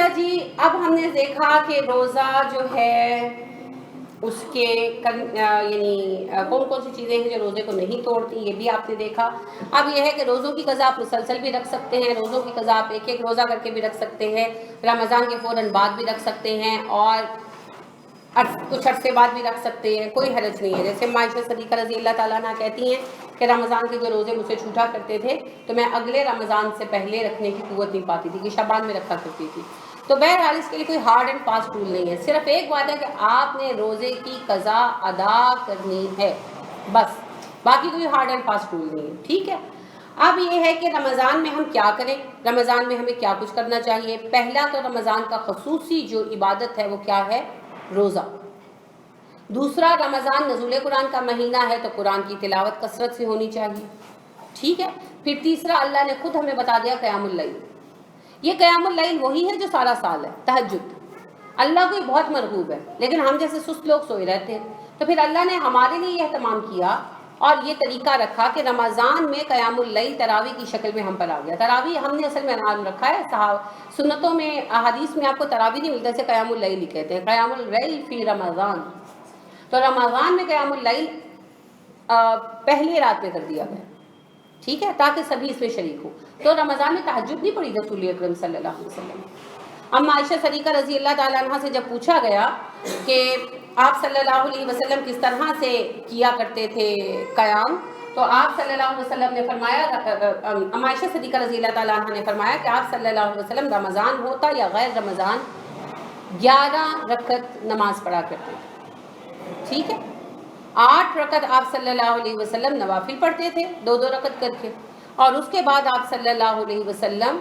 اچھا جی، اب ہم نے دیکھا کہ روزہ جو ہے اس کے یعنی کون کون سی چیزیں ہیں جو روزے کو نہیں توڑتی، یہ بھی آپ نے دیکھا۔ اب یہ ہے کہ روزوں کی قضا آپ مسلسل بھی رکھ سکتے ہیں، روزوں کی قضا آپ ایک ایک روزہ کر کے بھی رکھ سکتے ہیں، رمضان کے فوراً بعد بھی رکھ سکتے ہیں، اور کچھ عرصے بعد بھی رکھ سکتے ہیں، کوئی حرج نہیں ہے۔ جیسے عائشہ صدیقہ رضی اللہ تعالیٰ عنہ کہتی ہیں کہ رمضان کے جو روزے مجھ سے چھوٹا کرتے تھے تو میں اگلے رمضان سے پہلے رکھنے کی قوت نہیں پاتی تھی، کہ شعبان میں رکھا کرتی تھی۔ تو بہرحال اس کے لیے کوئی ہارڈ اینڈ فاسٹ رول نہیں ہے، صرف ایک بات ہے کہ آپ نے روزے کی قضا ادا کرنی ہے، بس، باقی کوئی ہارڈ اینڈ فاسٹ رول نہیں ہے، ٹھیک ہے۔ اب یہ ہے کہ رمضان میں ہم کیا کریں، رمضان میں ہمیں کیا کچھ کرنا چاہیے۔ پہلا تو رمضان کا خصوصی جو عبادت ہے وہ کیا ہے؟ روزہ۔ دوسرا، رمضان نزول قرآن کا مہینہ ہے تو قرآن کی تلاوت کثرت سے ہونی چاہیے، ٹھیک ہے۔ پھر تیسرا، اللہ نے خود ہمیں بتا دیا قیام اللیل۔ یہ قیام اللیل وہی ہے جو سارا سال ہے، تہجد۔ اللہ کو یہ بہت مرغوب ہے، لیکن ہم جیسے سست لوگ سوئے رہتے ہیں، تو پھر اللہ نے ہمارے لیے یہ اہتمام کیا اور یہ طریقہ رکھا کہ رمضان میں قیام اللیل تراویح کی شکل میں ہم پر آ گیا۔ تراویح ہم نے اصل میں نام رکھا ہے، سنتوں میں احادیث میں آپ کو تراویح نہیں ملتا، اسے قیام اللیل ہی کہتے ہیں، قیام اللیل فی رمضان۔ تو رمضان میں قیام اللیل پہلی رات میں کر دیا گیا، ٹھیک ہے، تاکہ سبھی اس میں شریک ہو۔ تو رمضان میں تہجد نہیں پڑھی رسول اکرم صلی اللہ علیہ وسلم۔ اما عائشہ صدیقہ رضی اللہ تعالیٰ عنہ سے جب پوچھا گیا کہ آپ صلی اللہ علیہ وسلم کس طرح سے کیا کرتے تھے قیام، تو آپ صلی اللہ علیہ وسلم نے فرمایا، اما عائشہ صدیقہ رضی اللہ تعالیٰ عنہ نے فرمایا کہ آپ صلی اللہ علیہ وسلم رمضان ہوتا یا غیر رمضان 11 رکعت نماز پڑھا کرتے تھے، ٹھیک ہے۔ 8 رکعت آپ صلی اللہ علیہ وسلم نوافل پڑھتے تھے، 2 رکعت کر کے، اور اس کے بعد آپ صلی اللہ علیہ وسلم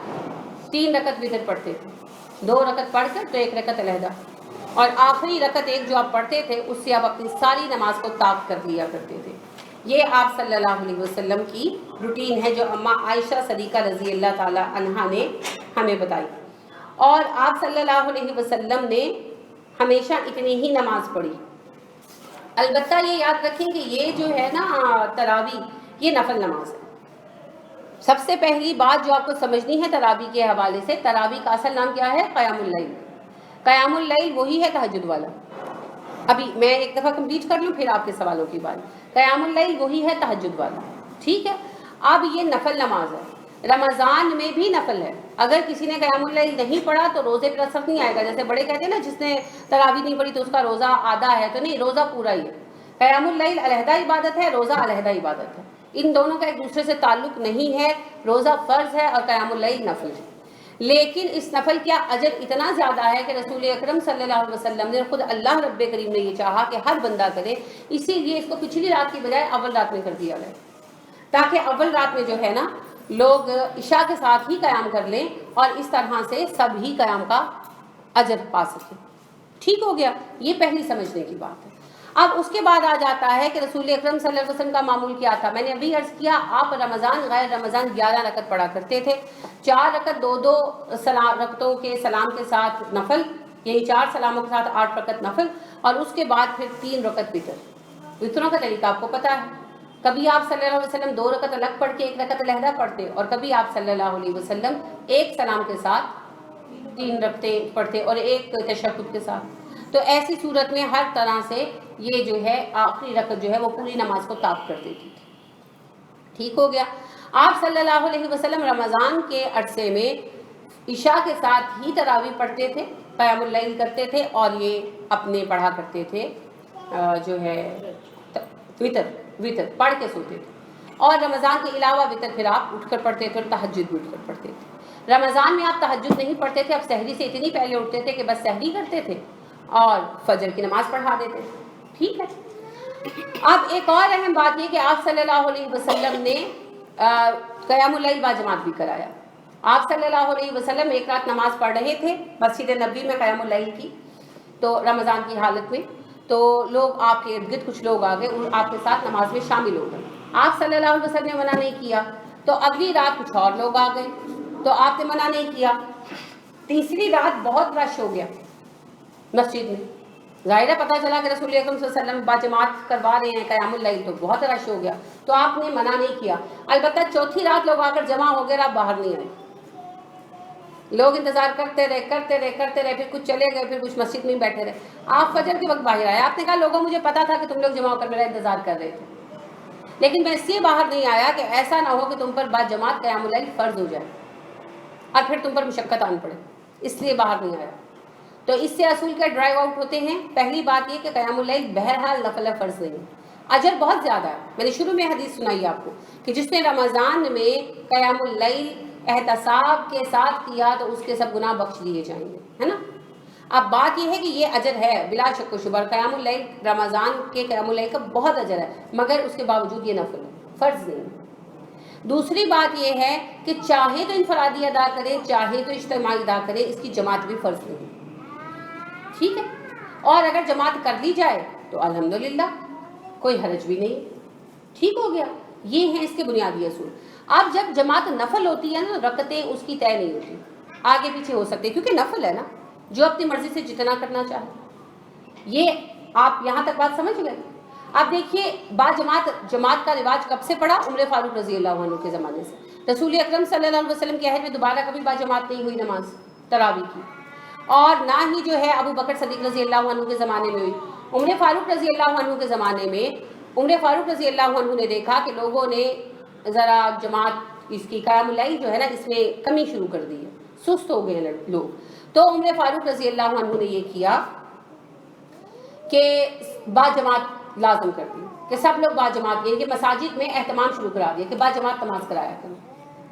3 رکعت وتر پڑھتے تھے، 2 رکعت پڑھ کر تو 1 رکعت علیحدہ، اور آخری رکعت ایک جو آپ پڑھتے تھے اس سے آپ اپنی ساری نماز کو طاق کر لیا کرتے تھے۔ یہ آپ صلی اللہ علیہ وسلم کی روٹین ہے جو اما عائشہ صدیقہ رضی اللہ تعالی عنہا نے ہمیں بتائی، اور آپ صلی اللہ علیہ وسلم نے ہمیشہ اتنی ہی نماز پڑھی۔ البتہ یہ یاد رکھیں کہ یہ جو ہے نا تراویح، یہ نفل نماز ہے۔ سب سے پہلی بات جو آپ کو سمجھنی ہے تراویح کے حوالے سے، تراویح کا اصل نام کیا ہے؟ قیام اللیل۔ قیام اللیل وہی ہے تہجد والا۔ ابھی میں ایک دفعہ کمپلیٹ کر لوں پھر آپ کے سوالوں کی بات۔ قیام اللیل وہی ہے تہجد والا، ٹھیک ہے۔ اب یہ نفل نماز ہے، رمضان میں بھی نفل ہے۔ اگر کسی نے قیام اللیل نہیں پڑھا تو روزے پر اثر نہیں آئے گا۔ جیسے بڑے کہتے ہیں نا جس نے تراویح نہیں پڑھی تو اس کا روزہ آدھا ہے، تو نہیں، روزہ پورا ہی ہے۔ قیام اللیل علیحدہ عبادت ہے، روزہ علیحدہ عبادت ہے، ان دونوں کا ایک دوسرے سے تعلق نہیں ہے۔ روزہ فرض ہے اور قیام اللیل نفل ہے، لیکن اس نفل کا اجر اتنا زیادہ ہے کہ رسول اکرم صلی اللہ علیہ وسلم نے، خود اللہ رب کریم نے یہ چاہا کہ ہر بندہ کرے، اسی لیے اس کو پچھلی رات کی بجائے اول رات میں کر دیا گیا، تاکہ اول رات میں جو ہے نا لوگ عشاء کے ساتھ ہی قیام کر لیں اور اس طرح سے سب ہی قیام کا اجر پا سکیں۔ ٹھیک ہو گیا، یہ پہلی سمجھنے کی بات ہے۔ اب اس کے بعد آ جاتا ہے کہ رسول اکرم صلی اللہ علیہ وسلم کا معمول کیا تھا۔ میں نے ابھی عرض کیا، آپ رمضان غیر رمضان 11 رکعت پڑھا کرتے تھے، 4 رکعت 2 رکعتوں کے سلام کے ساتھ نفل، یعنی 4 سلاموں کے ساتھ 8 رکعت نفل، اور اس کے بعد پھر 3 رکعت وتر۔ وتروں کا طریقہ آپ کو پتہ ہے، کبھی آپ صلی اللہ علیہ وسلم 2 رکعت الگ پڑھ کے 1 رکعت علیحدہ پڑھتے، اور کبھی آپ صلی اللہ علیہ وسلم ایک سلام کے ساتھ 3 رکعتیں پڑھتے اور ایک تشہد کے ساتھ۔ تو ایسی صورت میں ہر طرح سے یہ جو ہے آخری رکعت جو ہے وہ پوری نماز کو طاق کر دیتی تھی۔ ٹھیک ہو گیا۔ آپ صلی اللہ علیہ وسلم رمضان کے عرصے میں عشاء کے ساتھ ہی تراویح پڑھتے تھے، قیام اللیل کرتے تھے، اور یہ اپنے پڑھا کرتے تھے جو ہے وتر پڑھ کے سوتے تھے، اور رمضان کے علاوہ وتر پھر آپ اٹھ کر پڑھتے تھے اور تہجد بھی اٹھ کر پڑھتے تھے۔ رمضان میں آپ تہجد نہیں پڑھتے تھے، اب سحری سے اتنی پہلے اٹھتے تھے کہ بس سحری کرتے تھے اور فجر کی نماز پڑھا دیتے تھے، ٹھیک ہے۔ اب ایک اور اہم بات یہ کہ آپ صلی اللہ علیہ وسلم نے قیام اللیل باجماعت بھی کرایا۔ آپ صلی اللہ علیہ وسلم ایک رات نماز پڑھ رہے تھے مسجد نبوی میں قیام اللیل کی، تو رمضان کی حالت میں، تو لوگ آپ کے ارد گرد کچھ لوگ آ گئے، آپ کے ساتھ نماز میں شامل ہو گئے۔ آپ صلی اللہ علیہ وسلم نے منع نہیں کیا، تو اگلی رات کچھ اور لوگ آ گئے تو آپ نے منع نہیں کیا۔ تیسری رات بہت رش ہو گیا مسجد میں، ظاہر ہے پتہ چلا کہ رسول اکرم صلی اللہ علیہ وسلم باجماعت کروا رہے ہیں قیام اللیل، تو بہت رش ہو گیا، تو آپ نے منع نہیں کیا۔ البتہ چوتھی رات لوگ آ کر جمع ہو گئے، آپ باہر نہیں آئے، لوگ انتظار کرتے رہے پھر کچھ چلے گئے، پھر کچھ مسجد میں ہی بیٹھے رہے. آپ فجر کے وقت باہر آئے، آپ نے کہا لوگوں مجھے پتا تھا کہ تم لوگ جمع ہو کر میرا انتظار کر رہے تھے، لیکن میں اس لیے باہر نہیں آیا کہ ایسا نہ ہو کہ تم پر بعد جماعت قیام اللیل فرض ہو جائے اور پھر تم پر مشقت آن پڑے، اس لیے باہر نہیں آیا. تو اس سے اصول کے ڈرائیو آؤٹ ہوتے ہیں. پہلی بات یہ کہ قیام اللیل بہرحال نفل فرض نہیں ہے، اجر بہت زیادہ ہے. میں نے شروع میں حدیث سنائی آپ کو کہ جس نے رمضان میں قیام اللیل احتساب کے ساتھ کیا تو اس کے سب گناہ بخش دیے جائیں گے، ہے نا. اب بات یہ ہے کہ یہ اجر ہے بلا شک و شبہ، قیام اللیل رمضان کے قیام اللیل کا بہت اجر ہے، مگر اس کے باوجود یہ نفل ہے، فرض نہیں ہے. دوسری بات یہ ہے کہ چاہے تو انفرادی ادا کرے چاہے تو اجتماعی ادا کرے، اس کی جماعت بھی فرض نہیں ہے، ٹھیک ہے. اور اگر جماعت کر لی جائے تو الحمدللہ کوئی حرج بھی نہیں، ٹھیک ہو گیا. یہ ہیں اس کے بنیادی اصول. اب جب جماعت نفل ہوتی ہے نا، رکعتیں اس کی طے نہیں ہوتی، آگے پیچھے ہو سکتے کیونکہ نفل ہے نا، جو اپنی مرضی سے جتنا کرنا چاہے. یہ آپ یہاں تک بات سمجھ گئے. اب دیکھیے جماعت کا رواج کب سے پڑا؟ عمر فاروق رضی اللہ عنہ کے زمانے سے. رسول اکرم صلی اللہ علیہ وسلم کے عہد میں دوبارہ کبھی جماعت نہیں ہوئی نماز تراویح کی، اور نہ ہی جو ہے ابو بکر صدیق رضی اللہ عنہ کے زمانے میں ہوئی. عمر فاروق رضی اللہ عنہ کے زمانے میں عمر فاروق رضی اللہ عنہ نے دیکھا کہ لوگوں نے ذرا جماعت اس کی قیام اللیل جو ہے نا اس میں کمی شروع کر دی ہے، سست ہو گئے لوگ. تو عمر فاروق رضی اللہ عنہ نے یہ کیا کہ باجماعت لازم کر دی کہ سب لوگ باجماعت، یعنی کہ مساجد میں اہتمام شروع کرا دیا کہ باجماعت نماز کرایا کریں.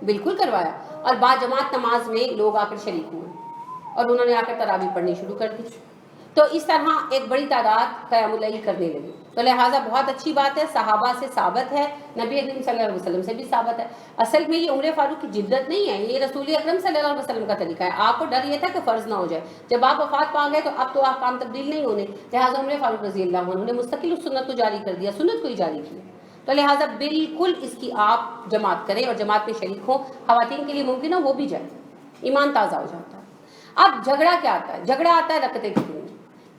بالکل کروایا، اور باجماعت نماز میں لوگ آ کر شریک ہوئے اور انہوں نے آ کر تراویح پڑھنی شروع کر دی. تو اس طرح ایک بڑی تعداد قیام اللیل کرنے لگی. تو لہٰذا بہت اچھی بات ہے، صحابہ سے ثابت ہے، نبی اکرم صلی اللہ علیہ وسلم سے بھی ثابت ہے. اصل میں یہ عمر فاروق کی جدت نہیں ہے، یہ رسول اکرم صلی اللہ علیہ وسلم کا طریقہ ہے. آپ کو ڈر یہ تھا کہ فرض نہ ہو جائے، جب آپ وفات پا گئے تو اب تو احکام تبدیل نہیں ہونے، لہٰذا عمر فاروق رضی اللہ عنہ نے مستقل اس سنت کو جاری کر دیا، سنت کو ہی جاری کیا. تو لہٰذا بالکل اس کی آپ جماعت کریں اور جماعت میں شریک ہوں. خواتین کے لیے ممکن ہو وہ بھی جائیں، ایمان تازہ ہو جاتا ہے. اب جھگڑا کیا آتا ہے؟ جھگڑا آتا ہے رکعتیں کتنی.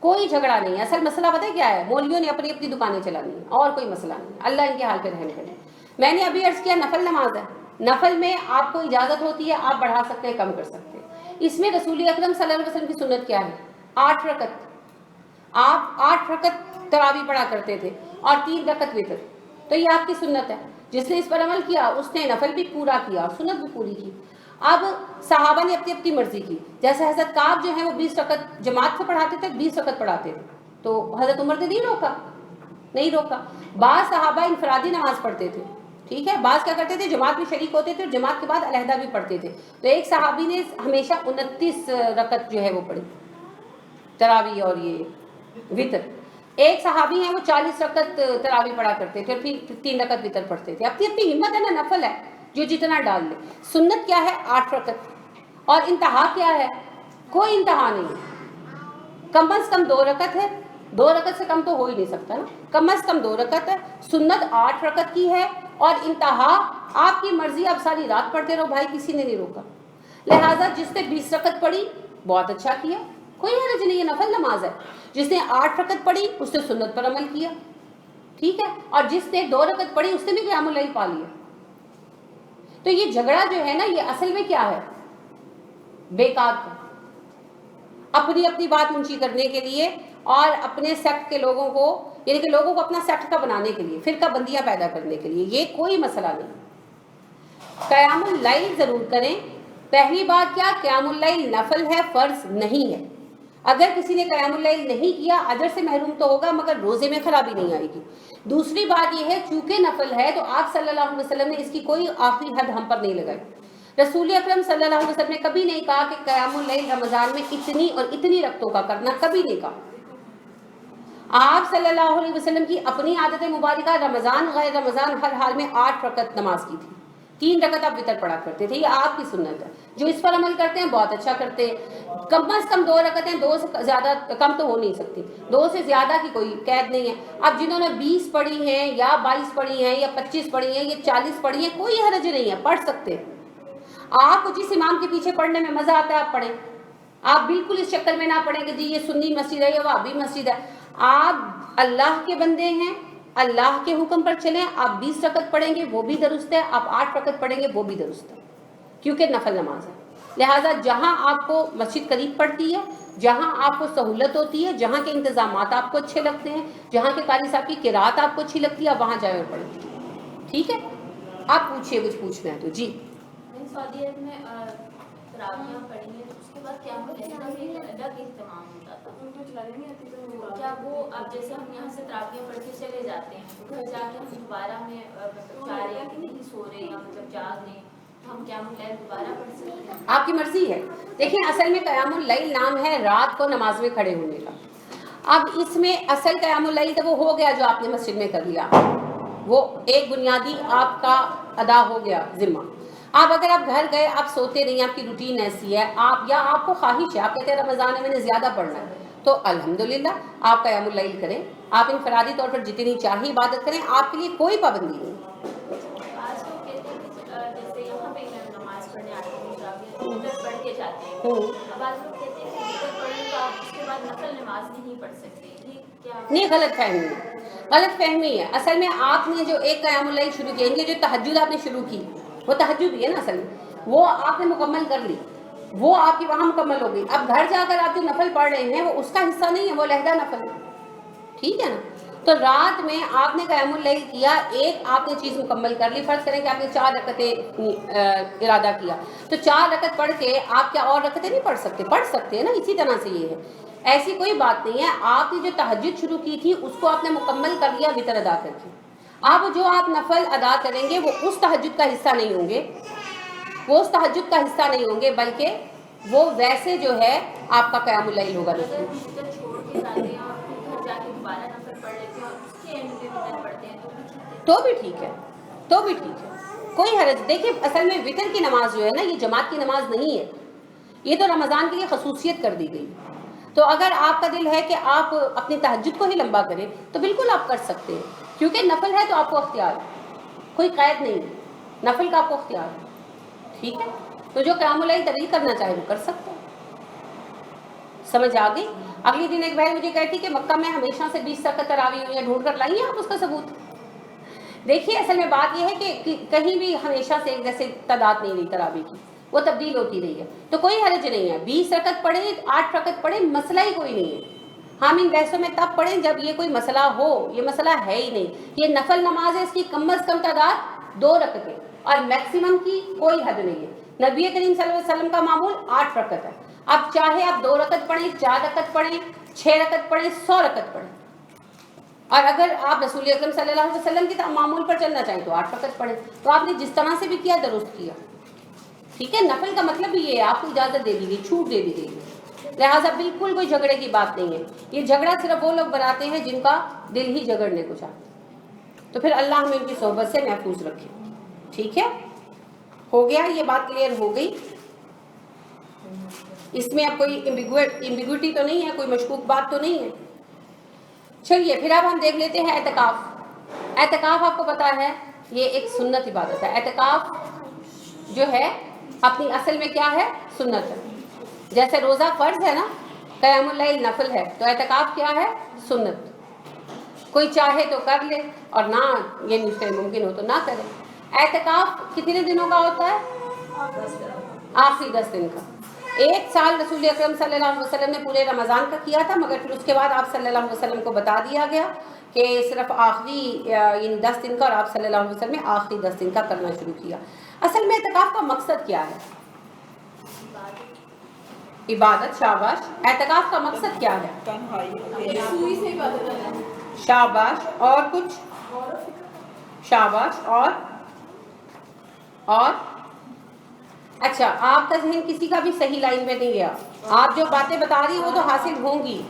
کوئی جھگڑا نہیں ہے. اصل مسئلہ پتہ ہے کیا ہے؟ مولویوں نے اپنی اپنی دکانیں چلانی ہیں، اور کوئی مسئلہ نہیں. اللہ ان کے حال پہ رحم کرے. میں نے ابھی عرض کیا نفل نماز ہے، نفل میں آپ کو اجازت ہوتی ہے، آپ بڑھا سکتے ہیں، کم کر سکتے ہیں. اس میں رسول اکرم صلی اللہ علیہ وسلم کی سنت کیا ہے؟ 8 رکعت. آپ 8 رکعت تراویح پڑھا کرتے تھے اور 3 رکعت وتر. تو یہ آپ کی سنت ہے. جس نے اس پر عمل کیا اس نے نفل بھی پورا کیا اور سنت بھی پوری کی. اب صحابہ نے اپنی اپنی مرضی کی. جیسے حضرت کعب جو ہیں وہ 20 رکعت جماعت سے پڑھاتے تھے، 20 رکعت پڑھاتے تھے، تو حضرت عمر نے نہیں روکا. بعض صحابہ انفرادی نماز پڑھتے تھے، ٹھیک ہے. بعض کیا کرتے تھے؟ جماعت میں شریک ہوتے تھے اور جماعت کے بعد علیحدہ بھی پڑھتے تھے. تو ایک صحابی نے ہمیشہ 29 رکعت جو ہے وہ پڑھی تراویح اور یہ وتر. ایک صحابی ہیں وہ 40 رکعت تراویح پڑھا کرتے تھے اور پھر 3 رکعت وتر پڑھتے تھے. اپنی اپنی ہمت ہے نا، نفل ہے جو جتنا ڈال لے. سنت کیا ہے؟ 8 رکعت. اور انتہا کیا ہے؟ کوئی انتہا نہیں ہے. کم از کم 2 رکعت ہے، 2 رکعت سے کم تو ہو ہی نہیں سکتا نا. کم از کم 2 رکعت ہے. سنت 8 رکعت کی ہے اور انتہا آپ کی مرضی، آپ ساری رات پڑھتے رہو بھائی، کسی نے نہیں روکا. لہٰذا جس نے 20 رکعت پڑھی بہت اچھا کیا، کوئی حرج نہیں، یہ نفل نماز ہے. جس نے 8 رکعت پڑھی اس نے سنت پر عمل کیا، ٹھیک ہے. اور جس نے 2 رکعت پڑھی اس نے بھی قیام اللیل پا لیا. تو یہ جھگڑا جو ہے نا، یہ اصل میں کیا ہے؟ بیکار کا، اپنی اپنی بات اونچی کرنے کے لیے اور اپنے سیکٹ کے لوگوں کو، یعنی کہ لوگوں کو اپنا سیکٹ کا بنانے کے لیے، فرقہ بندیاں پیدا کرنے کے لیے. یہ کوئی مسئلہ نہیں. قیام اللیل ضرور کریں. پہلی بات کیا؟ قیام اللیل نفل ہے، فرض نہیں ہے. اگر کسی نے قیام اللیل نہیں کیا اجر سے محروم تو ہوگا، مگر روزے میں خرابی نہیں آئے گی. دوسری بات یہ ہے چونکہ نفل ہے تو آپ صلی اللہ علیہ وسلم نے اس کی کوئی آخری حد ہم پر نہیں لگائی. رسول اکرم صلی اللہ علیہ وسلم نے کبھی نہیں کہا کہ قیام اللیل رمضان میں اتنی اور اتنی رکعتوں کا کرنا، کبھی نہیں کہا. آپ صلی اللہ علیہ وسلم کی اپنی عادت مبارکہ رمضان غیر رمضان ہر حال میں 8 رکعت نماز کی تھی. 3 رکعت آپ وتر پڑھا کرتے تھے. یہ آپ کی سنت ہے. جو اس پر عمل کرتے ہیں بہت اچھا کرتے ہیں. کم از کم 2 رکعتیں، 2 سے زیادہ کم تو ہو نہیں سکتی. 2 سے زیادہ کی کوئی قید نہیں ہے. اب جنہوں نے 20 پڑھی ہیں یا 22 پڑھی ہیں یا 25 پڑھی ہیں یا 40 پڑھی ہیں، کوئی حرج نہیں ہے، پڑھ سکتے ہیں. آپ کو جس امام کے پیچھے پڑھنے میں مزہ آتا ہے آپ پڑھیں. آپ بالکل اس چکر میں نہ پڑھیں کہ جی یہ سنی مسجد ہے یا وہابی مسجد ہے. آپ اللہ کے بندے ہیں، اللہ کے حکم پر چلیں. آپ 20 رکعت پڑھیں گے وہ بھی درست ہے، آپ 8 رکعت پڑھیں گے وہ بھی درست ہے، کیونکہ نفل نماز ہے. لہٰذا جہاں آپ کو مسجد قریب پڑتی ہے، جہاں آپ کو سہولت ہوتی ہے، جہاں کے انتظامات آپ کو اچھے لگتے ہیں، جہاں کے قاری صاحب کی قرات آپ کو اچھی لگتی ہے، آپ وہاں جائیں اور پڑھیں. ٹھیک ہے، آپ پوچھیے کچھ پوچھنا ہے تو. جی سعودی عرب میں تراویحاں پڑھی ہیں تو اس کے بعد قیام اللیل کا بھی ایک الگ اہتمام ہوتا تھا. کیا وہ اب جیسے ہم یہاں سے تراویحاں پڑھ کے چلے جاتے ہیں تو گھر جا کے ہم دوبارہ میں مطلب چاہ رہے ہیں کہ نہیں سو رہے یا مطلب جاگ رہے ہیں تو ہم قیام اللیل دوبارہ پڑھ سکتے ہیں؟ آپ کی مرضی ہے. دیکھیں اصل میں قیام اللیل نام ہے رات کو نماز میں کھڑے ہونے کا. اب اس میں اصل قیام اللیل تو وہ ہو گیا جو آپ نے مسجد میں کر لیا، وہ ایک بنیادی آپ کا ادا ہو گیا ذمہ. اب اگر آپ گھر گئے، آپ سوتے نہیں، آپ کی روٹین ایسی ہے، آپ کو خواہش ہے، آپ کہتے ہیں رمضان میں نے زیادہ پڑھنا ہے، تو الحمدللہ آپ قیام اللیل کریں. آپ انفرادی طور پر جتنی چاہیے عبادت کریں، آپ کے لیے کوئی پابندی نہیں. آج لوگ کہتے ہیں کہ جیسے یہاں پہ میں نماز پڑھنے آتے ہیں وتر پڑھ کے جاتے ہیں، اب آج لوگ کہتے ہیں کہ وتر پڑھنے تو آپ اس کے بعد نفل نماز نہیں پڑھ سکتے. یہ کیا؟ نہیں، غلط فہمی ہے، غلط فہمی ہے. اصل میں آپ نے جو ایک قیام اللیل شروع کیا، جو تہجد آپ نے شروع کی، وہ تہجد ہی ہے نا اصل میں، وہ آپ نے مکمل کر لی، وہ آپ کی وہاں مکمل ہو گئی. اب گھر جا کر آپ جو نفل پڑھ رہے ہیں وہ اس کا حصہ نہیں ہے، وہ علیحدہ نفل ہے. ٹھیک ہے نا. تو رات میں آپ نے قیام اللیل کیا، ایک آپ نے چیز مکمل کر لی. فرض کریں کہ آپ نے 4 رکعتیں ارادہ کیا، تو 4 رکعت پڑھ کے آپ کیا اور رکعتیں نہیں پڑھ سکتے؟ پڑھ سکتے ہیں نا. اسی طرح سے یہ ہے، ایسی کوئی بات نہیں ہے. آپ نے جو تہجد شروع کی تھی اس کو آپ نے مکمل کر لیا وتر ادا کر کے. اب جو آپ نفل ادا کریں گے وہ اس تہجد کا حصہ نہیں ہوں گے، وہ اس تہجد کا حصہ نہیں ہوں گے، بلکہ وہ ویسے جو ہے آپ کا قیام اللیل ہوگا. چھوڑ کے جاتے ہیں اور پھر گھر جا کے دوبارہ نفل پڑھ لیتے ہیں اور اس کے اینڈ پہ وتر پڑھتے ہیں تو بھی ٹھیک ہے، تو بھی ٹھیک ہے، کوئی حرج. دیکھیے اصل میں وتر کی نماز جو ہے نا، یہ جماعت کی نماز نہیں ہے، یہ تو رمضان کے لیے خصوصیت کر دی گئی. تو اگر آپ کا دل ہے کہ آپ اپنی تہجد کو ہی لمبا کریں تو بالکل آپ کر سکتے ہیں، کیونکہ نفل ہے تو آپ کو اختیار ہے، کوئی قید نہیں ہے، نفل کا آپ کو اختیار ہے. ٹھیک ہے، تو جو قیام اللیل طویل کرنا چاہے وہ کر سکتے ہیں. سمجھ آ گئی؟ اگلی دن ایک بہن مجھے کہتی کہ مکہ میں ہمیشہ سے 20 رکعت تراویح ہوئی ہیں، ڈھونڈ کر لائیں آپ اس کا ثبوت. دیکھیے اصل میں بات یہ ہے کہ کہیں بھی ہمیشہ سے ایک جیسے تعداد نہیں رہی تراویح کی، وہ تبدیل ہوتی رہی ہے، تو کوئی حرج نہیں ہے. 20 رکعت پڑھیں، 8 رکعت پڑھیں، مسئلہ ہی کوئی نہیں ہے. ہم ان بحثوں میں تب پڑھیں جب یہ کوئی مسئلہ ہو، یہ مسئلہ ہے ہی نہیں. یہ نفل نماز ہے، اس کی کم از کم تعداد 2 رکعتیں اور میکسیمم کی کوئی حد نہیں ہے. نبی کریم صلی اللہ علیہ وسلم کا معمول 8 رکعت ہے. اب چاہے آپ 2 رکعت پڑھیں، 4 رکعت پڑھیں، 6 رکعت پڑھیں، 100 رکعت پڑھیں. اور اگر آپ رسول اکرم صلی اللہ علیہ وسلم کی معمول پر چلنا چاہیں تو 8 رکعت پڑھیں. تو آپ نے جس طرح سے بھی کیا درست کیا. ٹھیک ہے، نفل کا مطلب بھی یہ ہے، آپ کو اجازت دے دی گئی، چھوٹ دے دی گئی. لہٰذا بالکل کوئی جھگڑے کی بات نہیں ہے. یہ جھگڑا صرف وہ لوگ بناتے ہیں جن کا دل ہی جھگڑنے کو چاہتے ہیں. تو پھر اللہ ہمیں ان کی صحبت سے محفوظ رکھے. ٹھیک ہے، ہو گیا، یہ بات کلیئر ہو گئی. اس میں اب کوئی ایمبیگوٹی تو نہیں ہے، کوئی مشکوک بات تو نہیں ہے. چلیے پھر اب ہم دیکھ لیتے ہیں اعتکاف. اعتکاف آپ کو پتا ہے یہ ایک سنت عبادت ہے. اعتکاف جو ہے اپنی اصل میں کیا ہے؟ سنت ہے. جیسے روزہ فرض ہے نا، قیام اللیل نفل ہے، تو اعتکاف کیا ہے؟ سنت. کوئی چاہے تو کر لے اور نہ، یہ اس سے ممکن ہو تو نہ کرے. اعتکاف کتنے دنوں کا ہوتا ہے؟ آخری 10 دن کا. 1 سال رسول اکرم صلی اللہ علیہ وسلم نے پورے رمضان کا کیا تھا، مگر پھر اس کے بعد آپ صلی اللہ علیہ وسلم کو بتا دیا گیا کہ صرف آخری 10 دن کا، اور آپ صلی اللہ علیہ وسلم نے آخری 10 دن کا کرنا شروع کیا. اصل میں اعتکاف کا مقصد کیا ہے؟ عبادت. شاباش. اعتکاف کا مقصد کیا ہے؟ شاباش. اور کچھ؟ شاباش. اور اچھا، آپ کا ذہن کسی کا بھی صحیح لائن میں نہیں گیا. آپ جو باتیں بتا رہی ہیں وہ تو حاصل ہوں گی.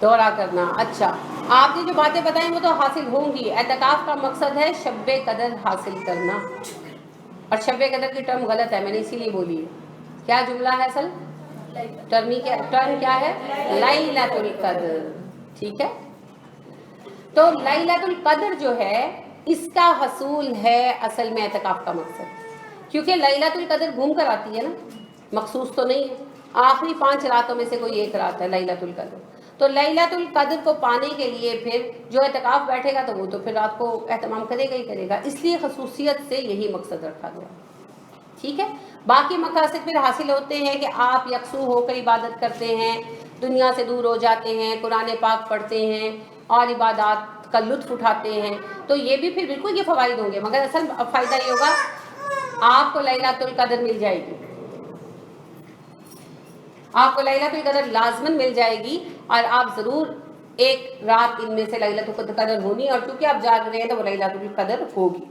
دورہ کرنا. اچھا، آپ نے جو باتیں بتائیں وہ تو حاصل ہوں گی. اعتکاف کا مقصد ہے شب قدر حاصل کرنا. اور شب قدر کی ٹرم غلط ہے، میں نے اسی لیے بولی ہے. کیا جملہ ہے اصل ٹرم کیا ہے؟ لیلۃ القدر. ٹھیک ہے، تو لیلۃ القدر جو ہے اس کا حصول ہے اصل میں اعتکاف کا مقصد. کیونکہ لیلۃ القدر گھوم کر آتی ہے نا، مخصوص تو نہیں ہے. آخری 5 راتوں میں سے کوئی ایک رات ہے لیلۃ القدر. تو لیلۃ القدر کو پانے کے لیے پھر جو اعتکاف بیٹھے گا تو وہ تو پھر رات کو اہتمام کرے گا ہی کرے گا. اس لیے خصوصیت سے یہی مقصد رکھا گیا. ٹھیک ہے. باقی مقاصد پھر حاصل ہوتے ہیں کہ آپ یکسو ہو کر عبادت کرتے ہیں, دنیا سے دور ہو جاتے ہیں, قرآن پاک پڑھتے ہیں اور عبادات کا لطف اٹھاتے ہیں, تو یہ بھی پھر بالکل یہ فوائد ہوں گے. مگر اصل فائدہ یہ ہوگا آپ کو لیلۃ القدر مل جائے گی, آپ کو لیلۃ القدر لازماً مل جائے گی, اور آپ ضرور ایک رات ان میں سے لیلۃ القدر ہونی, اور چونکہ آپ جاگ رہے ہیں تو وہ لیلۃ القدر ہوگی.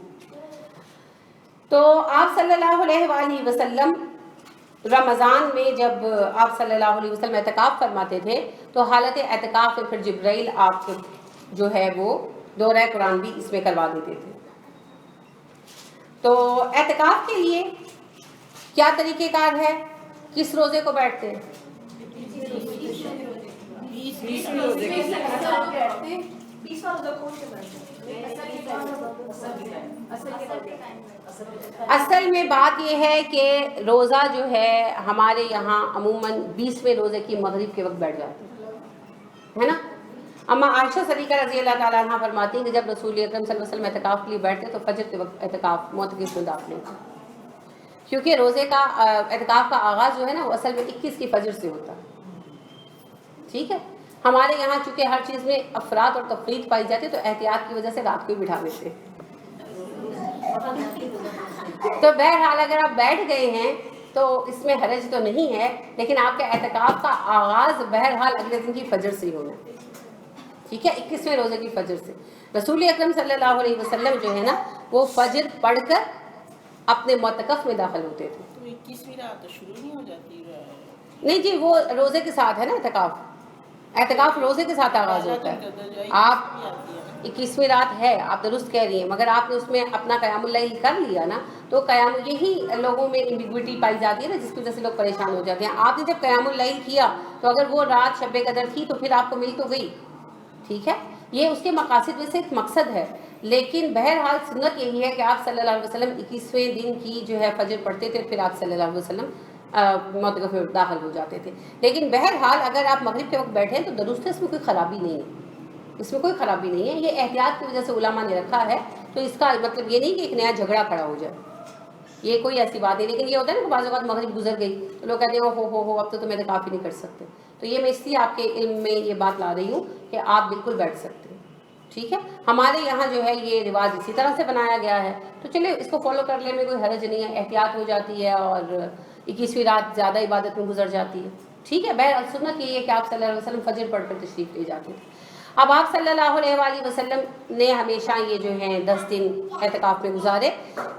تو آپ صلی اللہ علیہ وآلہ وسلم رمضان میں جب آپ صلی اللہ علیہ وسلم اعتکاف فرماتے تھے تو حالت اعتکاف میں پھر جبرائیل آپ کو جو ہے وہ دورہ قرآن بھی اس میں کروا دیتے تھے. تو اعتکاف کے لیے کیا طریقہ کار ہے, کس روزے کو بیٹھتے ہیں؟ اصل میں بات یہ ہے کہ روزہ جو ہے ہمارے یہاں عموماً 20ویں روزے کی مغرب کے وقت بیٹھ جاتے ہے نا. اما عائشہ صدیقہ رضی اللہ تعالیٰ عنہ فرماتی ہیں کہ جب رسول اکرم صلی اللہ علیہ وسلم اعتکاف کے لیے بیٹھتے تو فجر کے وقت اعتکاف معتکف میں داخل ہوتے, کیونکہ روزے کا اعتکاف کا آغاز جو ہے نا وہ اصل میں 21 کی فجر سے ہوتا ہے. ٹھیک ہے, ہمارے یہاں چونکہ ہر چیز میں افراد اور تفریط پائی جاتی ہے تو احتیاط کی وجہ سے رات کو ہی بٹھا دیتے ہیں. تو بہرحال اگر آپ بیٹھ گئے ہیں تو اس میں حرج تو نہیں ہے, لیکن آپ کے اعتکاف کا آغاز بہرحال اگلے دن کی فجر سے ہی ہونا. ٹھیک ہے, 21ویں روزے کی فجر سے. رسول اکرم صلی اللہ علیہ وسلم جو ہے نا وہ فجر پڑھ کر اپنے معتکف میں داخل ہوتے تھے. تو 21ویں رات شروع نہیں ہو جاتی؟ نہیں جی, وہ روزے کے ساتھ ہے نا اعتکاف, اعتکاف روزے کے ساتھ آغاز ہوتا ہے. آپ 21ویں رات ہے, آپ درست کہہ رہی ہیں, مگر آپ نے اس میں اپنا قیام اللیل کر لیا نا, تو قیام یہی لوگوں میں ایمبیگوٹی پائی جاتی ہے نا جس کی وجہ سے لوگ پریشان ہو جاتے ہیں. آپ نے جب قیام اللیل کیا تو اگر وہ رات شب قدر تھی تو پھر آپ کو مل تو گئی. ٹھیک ہے, یہ اس کے مقاصد میں سے ایک مقصد ہے, لیکن بہرحال سنت یہی ہے کہ آپ صلی اللہ علیہ وسلم 21ویں دن کی جو ہے فجر پڑھتے تھے, پھر آپ صلی اللہ علیہ وسلم معتکف میں داخل ہو جاتے تھے. لیکن بہرحال اگر آپ مغرب کے وقت بیٹھے ہیں تو درست ہے, اس میں کوئی خرابی نہیں ہے, اس میں کوئی خرابی نہیں ہے. یہ احتیاط کی وجہ سے علماء نے رکھا ہے, تو اس کا مطلب یہ نہیں کہ ایک نیا جھگڑا کھڑا ہو جائے, یہ کوئی ایسی بات نہیں. لیکن یہ ہوتا ہے نا کہ بعض اوقات مغرب گزر گئی تو لوگ کہتے ہیں ہو اب تو تم اعتکاف ہی نہیں کر سکتے. تو یہ میں اس لیے آپ کے علم میں یہ بات لا رہی ہوں کہ آپ بالکل بیٹھ سکتے ہیں. ٹھیک ہے, ہمارے یہاں جو ہے یہ رواج اسی طرح سے بنایا گیا ہے, تو چلے اس کو فالو کر لینے میں کوئی حرج نہیں ہے. احتیاط ہو جاتی ہے اور 21ویں رات زیادہ عبادت میں گزر جاتی ہے. ٹھیک ہے, بہرحال سنت یہ ہے کہ آپ صلی اللہ علیہ وسلم فجر پڑھ کر تشریف لے جاتے تھے. اب آپ صلی اللہ علیہ وآلہ وسلم نے ہمیشہ یہ جو ہیں 10 دن اعتکاف میں گزارے.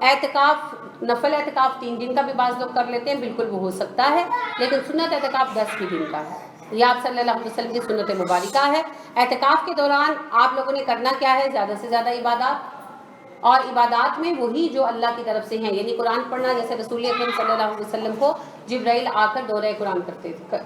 اعتکاف نفل اعتکاف 3 دن کا بھی بعض لوگ کر لیتے ہیں, بالکل وہ ہو سکتا ہے, لیکن سنت اعتکاف 10 ہی دن کا ہے. یہ آپ صلی اللہ علیہ وسلم کی سنت مبارکہ ہے. اعتکاف کے دوران آپ لوگوں نے کرنا کیا ہے, زیادہ سے زیادہ عبادات, اور عبادات میں وہی جو اللہ کی طرف سے ہیں, یعنی قرآن پڑھنا. جیسے رسول اکرم صلی اللہ علیہ وسلم کو جبرائیل آ کر دورہ قرآن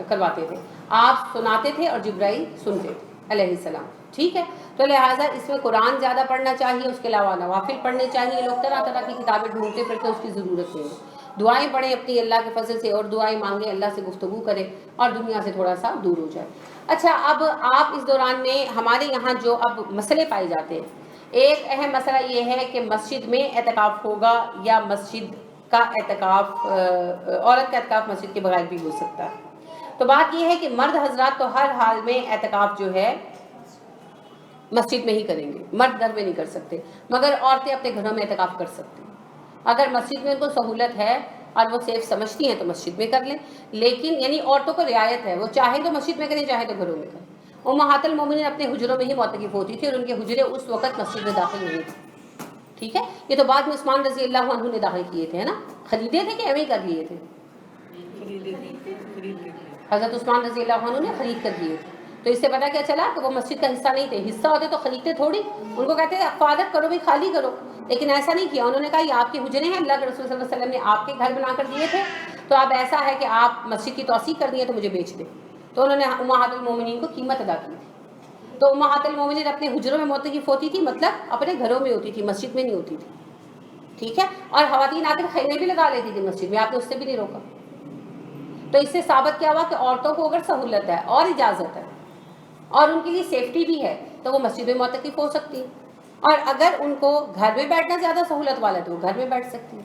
کرواتے تھے, آپ سناتے تھے اور جبرائیل سنتے تھے علیہ السلام. ٹھیک ہے, تو لہٰذا اس میں قرآن زیادہ پڑھنا چاہیے, اس کے علاوہ نوافل پڑھنے چاہیے. لوگ طرح طرح کی کتابیں ڈھونڈتے پھرتے, اس کی ضرورت نہیں ہے. دعائیں پڑھیں اپنی اللہ کے فضل سے, اور دعائیں مانگیں, اللہ سے گفتگو کریں, اور دنیا سے تھوڑا سا دور ہو جائے. اچھا, اب آپ اس دوران میں ہمارے یہاں جو اب مسئلے پائے جاتے ہیں, ایک اہم مسئلہ یہ ہے کہ مسجد میں اعتکاف ہوگا یا مسجد کا اعتکاف, عورت کا اعتکاف مسجد کے بغیر بھی ہو سکتا ہے. تو بات یہ ہے کہ مرد حضرات تو ہر حال میں اعتکاف جو ہے مسجد میں ہی کریں گے, مرد گھر میں نہیں کر سکتے, مگر عورتیں اپنے گھروں میں اعتکاف کر سکتی ہیں. اگر مسجد میں ان کو سہولت ہے اور وہ سیف سمجھتی ہیں تو مسجد میں کر لیں, لیکن یعنی عورتوں کو رعایت ہے, وہ چاہے تو مسجد میں کریں, چاہے تو گھروں میں کریں. امہات المومنین اپنے حجروں میں ہی معتکف ہوتی تھی, اور ان کے حجرے اس وقت مسجد میں داخل نہیں تھے. ٹھیک ہے, یہ تو بعد میں عثمان رضی اللہ عنہ نے داخل کیے تھے, ہے نا, خریدے تھے کہ ایویں کر لیے تھے؟ حضرت عثمان رضی اللہ عنہ نے خرید کر دیے تھے. تو اس سے پتہ کیا چلا کہ وہ مسجد کا حصہ نہیں تھے. حصہ ہوتے تو خریدتے تھوڑی, ان کو کہتے ہیں حفاظت کرو بھی, خالی کرو, لیکن ایسا نہیں کیا. انہوں نے کہا یہ آپ کے حجرے ہیں, اللہ کے رسول صلی اللہ علیہ وسلم نے آپ کے گھر بنا کر دیے تھے, تو اب ایسا ہے کہ آپ مسجد کی توسیع کر دیے تو مجھے بیچ دیں. تو انہوں نے امہات المومنین کو قیمت ادا کی تھی. تو امہات المومنین اپنے حجروں میں معتکف ہوتی تھی, مطلب اپنے گھروں میں ہوتی تھی, مسجد میں نہیں ہوتی تھی. ٹھیک ہے, اور خواتین آ کر خیمے بھی لگا لیتی تھی مسجد میں, آپ نے اس سے بھی نہیں روکا. تو اس سے ثابت کیا ہوا کہ عورتوں کو اگر سہولت ہے اور اجازت ہے اور ان کے لیے سیفٹی بھی ہے تو وہ مسجد میں معتکف ہو سکتی ہیں, اور اگر ان کو گھر میں بیٹھنا زیادہ سہولت والا ہے تو وہ گھر میں بیٹھ سکتی ہیں.